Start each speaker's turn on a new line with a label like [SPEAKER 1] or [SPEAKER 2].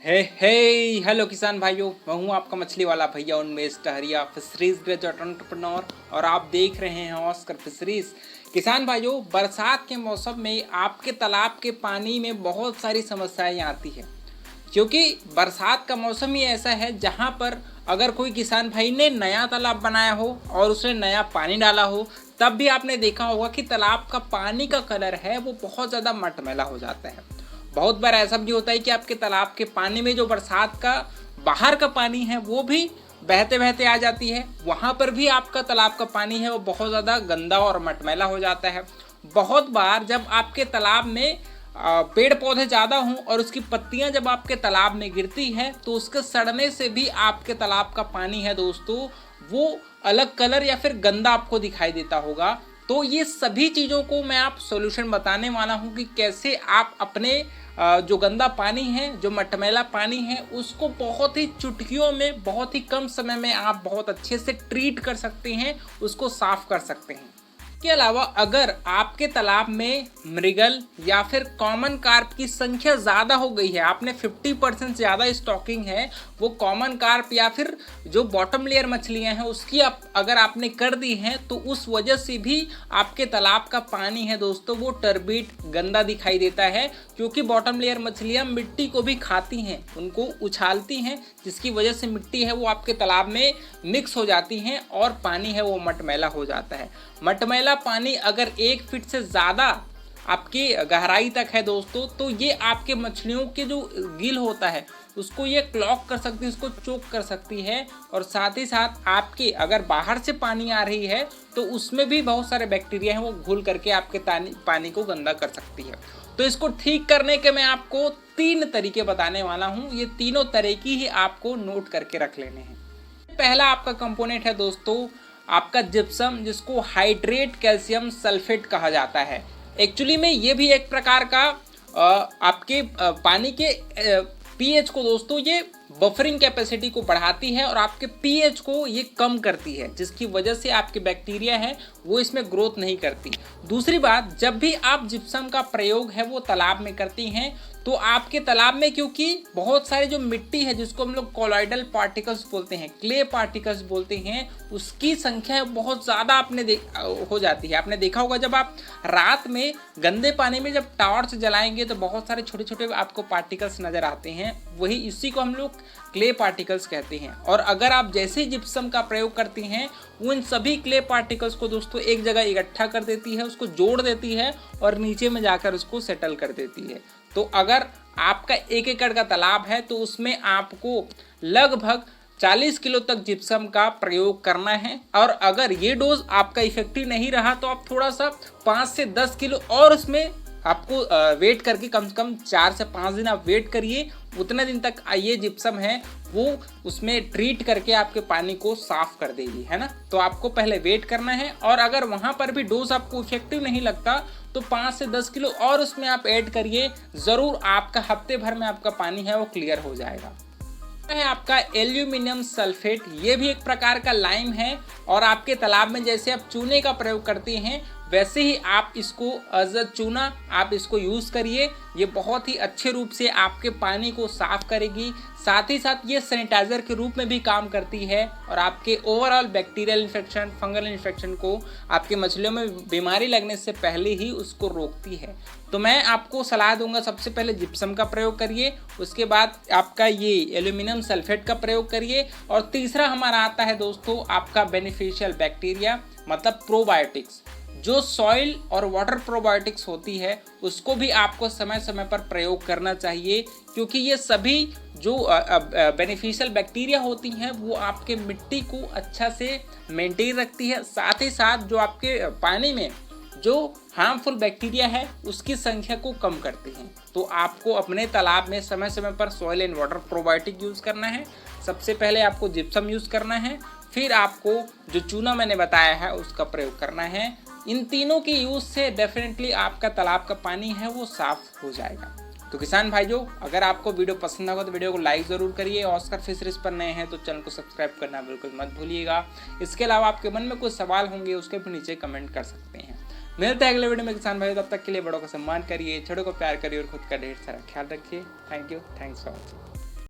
[SPEAKER 1] हे हे hello किसान भाइयों, मैं हूं आपका मछली वाला भैया उन्मेष टहरिया, फिशरीज ग्रेजुएट एंटरप्रेन्योर, और आप देख रहे हैं ऑस्कर फिशरीज। किसान भाइयों, बरसात के मौसम में आपके तालाब के पानी में बहुत सारी समस्याएं आती है, क्योंकि बरसात का मौसम ही ऐसा है जहां पर अगर कोई किसान भाई ने नया तालाब बनाया हो और उसने नया पानी डाला हो, तब भी आपने देखा होगा कि तालाब का पानी का कलर है वो बहुत ज़्यादा मटमैला हो जाता है। बहुत बार ऐसा भी होता है कि आपके तालाब के पानी में जो बरसात का बाहर का पानी है वो भी बहते बहते आ जाती है, वहाँ पर भी आपका तालाब का पानी है वो बहुत ज़्यादा गंदा और मटमैला हो जाता है। बहुत बार जब आपके तालाब में पेड़ पौधे ज़्यादा हों और उसकी पत्तियां जब आपके तालाब में गिरती हैं तो उसके सड़ने से भी आपके तालाब का पानी है दोस्तों वो अलग कलर या फिर गंदा आपको दिखाई देता होगा। तो ये सभी चीज़ों को मैं आप सॉल्यूशन बताने वाला हूँ कि कैसे आप अपने जो गंदा पानी है, जो मटमैला पानी है, उसको बहुत ही चुटकियों में बहुत ही कम समय में आप बहुत अच्छे से ट्रीट कर सकते हैं, उसको साफ कर सकते हैं। इसके अलावा अगर आपके तालाब में मृगल या फिर कॉमन कार्प की संख्या ज़्यादा हो गई है, आपने 50% ज़्यादा स्टॉकिंग है, वो कॉमन कार्प या फिर जो बॉटम लेयर मछलियां हैं उसकी अगर आपने कर दी हैं, तो उस वजह से भी आपके तालाब का पानी है दोस्तों वो टर्बिड गंदा दिखाई देता है, क्योंकि बॉटम लेयर मछलियां मिट्टी को भी खाती हैं, उनको उछालती हैं, जिसकी वजह से मिट्टी है वो आपके तालाब में मिक्स हो जाती हैं और पानी है वो मटमैला हो जाता है। मटमैला पानी अगर 1 फीट से ज़्यादा आपकी गहराई तक है दोस्तों, तो ये आपके मछलियों के जो गिल होता है उसको ये क्लॉग कर सकती है, उसको चोक कर सकती है, और साथ ही साथ आपके अगर बाहर से पानी आ रही है तो उसमें भी बहुत सारे बैक्टीरिया हैं वो घुल करके आपके पानी को गंदा कर सकती है। तो इसको ठीक करने के मैं आपको 3 तरीके बताने वाला हूँ, ये तीनों तरीके ही आपको नोट करके रख लेने हैं। पहला आपका कंपोनेंट है दोस्तों आपका जिप्सम, जिसको हाइड्रेट कैल्शियम सल्फेट कहा जाता है। एक्चुअली में ये भी एक प्रकार का आपके पानी के पीएच को दोस्तों ये बफरिंग कैपेसिटी को बढ़ाती है और आपके पीएच को ये कम करती है, जिसकी वजह से आपके बैक्टीरिया है वो इसमें ग्रोथ नहीं करती। दूसरी बात, जब भी आप जिप्सम का प्रयोग है वो तालाब में करती हैं तो आपके तालाब में क्योंकि बहुत सारे जो मिट्टी है जिसको हम लोग कॉलॉइडल पार्टिकल्स बोलते हैं, क्ले पार्टिकल्स बोलते हैं, उसकी संख्या बहुत ज़्यादा हो जाती है। आपने देखा होगा जब आप रात में गंदे पानी में जब टॉर्च जलाएंगे तो बहुत सारे छोटे छोटे आपको पार्टिकल्स नज़र आते हैं, वही इसी को हम लोग क्ले पार्टिकल्स कहते हैं। और अगर आप जैसे ही जिप्सम का प्रयोग करती हैं उन सभी क्ले पार्टिकल्स को दोस्तों एक जगह इकट्ठा कर देती है, उसको जोड़ देती है और नीचे में जाकर उसको सेटल कर देती है। तो अगर आपका 1 एकड़ का तालाब है तो उसमें आपको लगभग 40 किलो तक जिप्सम का प्रयोग करना है, और अगर ये डोज आपका इफेक्टिव नहीं रहा तो आप थोड़ा सा 5 से 10 किलो और उसमें आपको वेट करके कम से कम 4 से 5 दिन आप वेट करिए, उतने दिन तक ये जिप्सम है वो उसमें ट्रीट करके आपके पानी को साफ कर देगी, है ना। तो आपको पहले वेट करना है, और अगर वहाँ पर भी डोज आपको इफेक्टिव नहीं लगता तो 5 से 10 किलो और उसमें आप ऐड करिए, ज़रूर आपका हफ्ते भर में आपका पानी है वो क्लियर हो जाएगा। है आपका एल्यूमिनियम सल्फेट, ये भी एक प्रकार का लाइम है, और आपके तालाब में जैसे आप चूने का प्रयोग करते हैं वैसे ही आप इसको एज अ चूना आप इसको यूज़ करिए। ये बहुत ही अच्छे रूप से आपके पानी को साफ करेगी, साथ ही साथ ये सैनिटाइज़र के रूप में भी काम करती है और आपके overall bacterial infection, fungal infection को, आपके मछलियों में बीमारी लगने से पहले ही उसको रोकती है। तो मैं आपको सलाह दूंगा सबसे पहले जिप्सम का प्रयोग करिए, उसके बाद आपका ये एल्यूमिनियम सल्फेट का प्रयोग करिए, और तीसरा हमारा आता है दोस्तों आपका बेनिफिशियल बैक्टीरिया, मतलब प्रोबायोटिक्स। जो सॉइल और वाटर प्रोबायोटिक्स होती है उसको भी आपको समय समय पर प्रयोग करना चाहिए, क्योंकि ये सभी जो बेनिफिशियल बैक्टीरिया होती हैं वो आपके मिट्टी को अच्छा से मेंटेन रखती है, साथ ही साथ जो आपके पानी में जो हार्मफुल बैक्टीरिया है उसकी संख्या को कम करती हैं। तो आपको अपने तालाब में समय समय पर soil and water probiotic use करना है। सबसे पहले आपको जिप्सम यूज़ करना है, फिर आपको जो चूना मैंने बताया है उसका प्रयोग करना है। इन तीनों के यूज़ से डेफिनेटली आपका तालाब का पानी है वो साफ हो जाएगा। तो किसान भाइयों, अगर आपको वीडियो पसंद होगा तो वीडियो को लाइक ज़रूर करिए। ऑस्कर फिशरीज पर नए हैं तो चैनल को सब्सक्राइब करना बिल्कुल मत भूलिएगा। इसके अलावा आपके मन में कुछ सवाल होंगे उसके भी नीचे कमेंट कर सकते हैं। मिलते हैं अगले वीडियो में किसान भाइयों, तब तक के लिए बड़ों का सम्मान करिए, छोटों को प्यार करिए और खुद का ढेर सारा ख्याल रखिए। Thank you, thanks for watching.